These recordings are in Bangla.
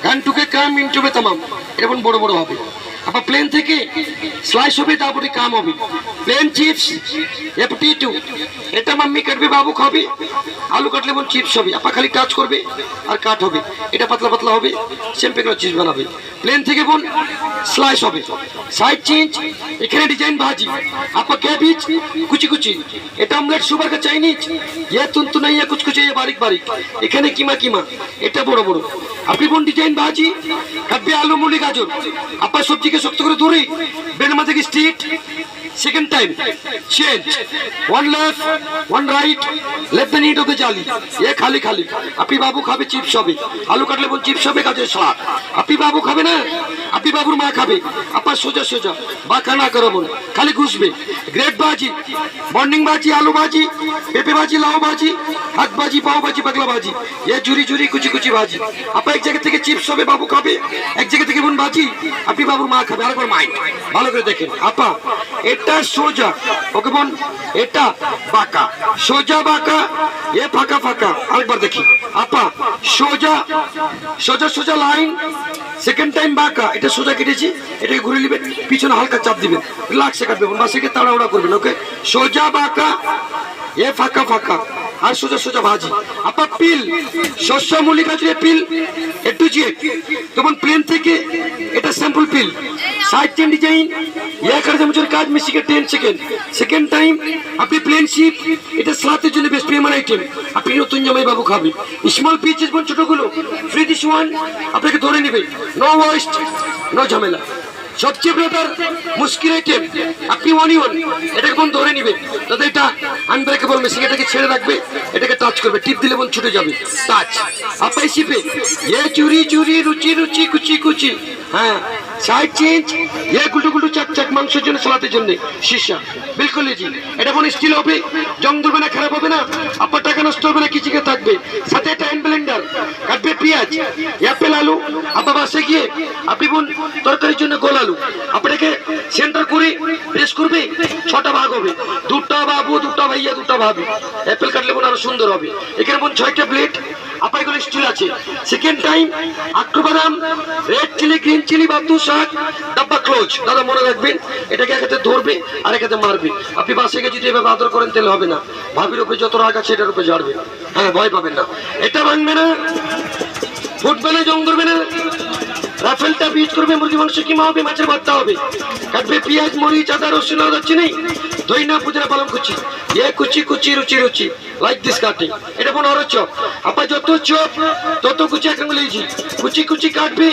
কান টুকে কাম ইনটুবে তামাম, এটা বড় বড় হবে। আবার প্লেন থেকে স্লাইস হবে, তারপরে কাম হবে। প্লেন চিপস FT2, এটা মাম্মি কাটবে, বাবু খাবে। আলু কাটলে বোন চিপস হবে, আপা খালি টাচ করবে আর কাট হবে। এটা পাতলা পাতলা হবে, সিম্পল করে চিপস বানাবে। প্লেন থেকে বোন স্লাইস হবে, সাইড চেঞ্জ। এখানে ডিজাইন ভাজি, আপা ক্যাবেজ কুচি কুচি। এটা অমলেট সুপার का চাইনিজ, ये तुनतुना ये कुछ कुछ ये बारीक बारीक। এখানে কিমা কিমা, এটা বড় বড়। আপনি বোন ডিজাইন ভাজি কাটবে, আলু মুলি গাজর। আপা সবজিকে শক্ত করে ধরে বেলমা থেকে street. Second time change, one left one right, left the need of the জালি। এ খালি খালি। আপনি বাবু খাবে চিপস হবে, আলু কাটলে বোন চিপস হবে, গাজর সালাদ। আপনি বাবু খাবে না, আপনি বাবুর মা খাবে। আপা সোজা সোজা বা খানা করো বোন, খালি ঘুষবে। গ্রেট ভাজি, মর্নিং ভাজি, আলু ভাজি, পেঁপে ভাজি, লাউ ভাজি, হাত ভাজি, পাও ভাজি, পাগলা ভাজি। এ ঝুরি ঝুরি কুচি কুচি ভাজি। আপা এক জায়গা থেকে চিপস হবে, বাবু খাবে। এক জায়গা থেকে বোন ভাজি, আপনি বাবুর মা খাবে। আরেকবার মাইন্ড ভালো করে দেখেন। আপা এটা সোজা, ওকে বোন এটা বাঁকা, সোজা বাঁকা, এ ফাঁকা ফাঁকা। আরেকবার দেখি। আপা সোজা সোজা সোজা লাইন, সেকেন্ড টাইম বাঁকা। এটা সোজা কেটেছি, এটাকে ঘুরে নেবেন, পিছনে হালকা চাপ দিবেন, রিল্যাক্সে কাটবেন, বাসেকে তাড়াহুড়া করবেন। ওকে, সোজা বাঁকা, এ ফাঁকা ফাঁকা, আর সোজা সোজা ভাজি। আপা পিল, শস্য মুলি গাজরে পিল A to Z। তখন প্লেন থেকে এটা স্যাম্পল পিল, সাইড চেন ডিজাইন, এক চামচের কাজ মিশিয়ে 10 সেকেন্ড। সেকেন্ড টাইম আপনি প্লেন শিপ, এটা সালাতের জন্য বেস্ট প্রেমার আইটেম। আপনি নতুন জামাই বাবু খাবে। স্মল পিচেস বোন ছোটগুলো ফ্রি দিস ওয়ান, আপনাকে ধরে নেবে, নো ওয়েস্ট নো ঝামেলা। সবচেয়ে ব্রাদার মুশকিল আইটেম আপনি অনিয়ন, এটাকে বোন ধরে নিবে, তাতে এটা আনব্রেকেবল মেশিন, এটাকে ছেড়ে রাখবে, এটাকে টাচ করবে, টিপ দিলে বোন ছুটে যাবে। টাচ আপাই শিপে, এ চুরি চুরি রুচি রুচি কুচি কুচি। হ্যাঁ, সাইড চেঞ্জ, এ গুলটু গুলটু চাক চাক, মাংসের জন্য সালাতের জন্য শীর্ষা বিলকুল ইজি। এটা বোন স্টিল হবে, জং ধরবে না, খারাপ হবে না, আপনার টাকা নষ্ট হবে না, কিচিকে থাকবে। সাথে একটা হ্যান্ড ব্লেন্ডার, কাটবে পেঁয়াজ, অ্যাপেল আলু। আপা বাসে গিয়ে আপনি বোন তরকারির জন্য গোল আলু, আপনাকে সেন্টার করে প্রেস করবে, 6টা ভাগ হবে, 2টা বাবু 2টা ভাইয়া 2টা ভাবি। অ্যাপেল কাটলে বোন আরো সুন্দর হবে। এখানে বোন 6টা প্লেট, আপা এগুলো স্টিল আছে। সেকেন্ড টাইম আখরু বাদাম, রেড চিলি, গ্রিন চিলি, বাদু শাক, ডাব্বা ক্লোজ। দাদা মনে রাখবেন, এটাকে এক হাতে ধরবে আর এক হাতে মারবে। আপনি বাসে গিয়ে যদি এভাবে আদর করেন তাহলে হবে না, ভাবির উপরে যত রাগ আছে এটার উপরে ঝাড়বে। হ্যাঁ, ভয় পাবেন না, এটা ভাঙবে না, ফুটবে না, জং ধরবে না। রাফেলটা বীজ করবে, মুরগি মাংস কিমা হবে, মাছের ভর্তা হবে। কাটবে পেঁয়াজ, মরিচ, আদা, রসুন, আদা নেই, দই না পুজরা পালং কুচি, এ কুচি কুচি রুচি রুচি, লাইক দিস কাটিং। এটা বোন আরো চপ, আপা যত চপ তত কুচি এক আঙুল ইজি। কুচি কুচি কাটবে,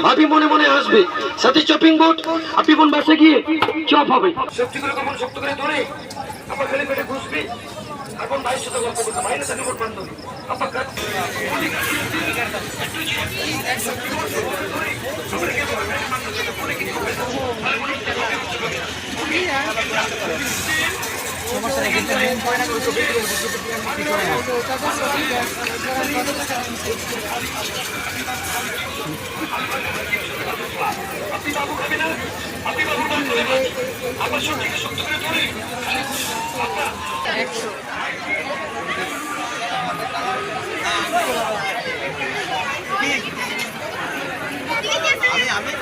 ভাবি মনে মনে আসবে, সাথে চপিং বোর্ড। আপনি বোন বাসে গিয়ে চপ হবে। সবজিগুলো কেমন শক্ত করে ধরে আপা খালি পেটে ঘুষবে, এখন ভাইয়ের সাথে গল্প করতে, ভাই না থাকে বোন বান্ধবী। আপা কাট সমস্যা নেই, কিন্তু মেন পয়েন্ট আমি তো বের করব, আপনি বাবু খাবে না, আপনি বাবু আমার সবজিকে শক্ত করে ধরে 100 আমি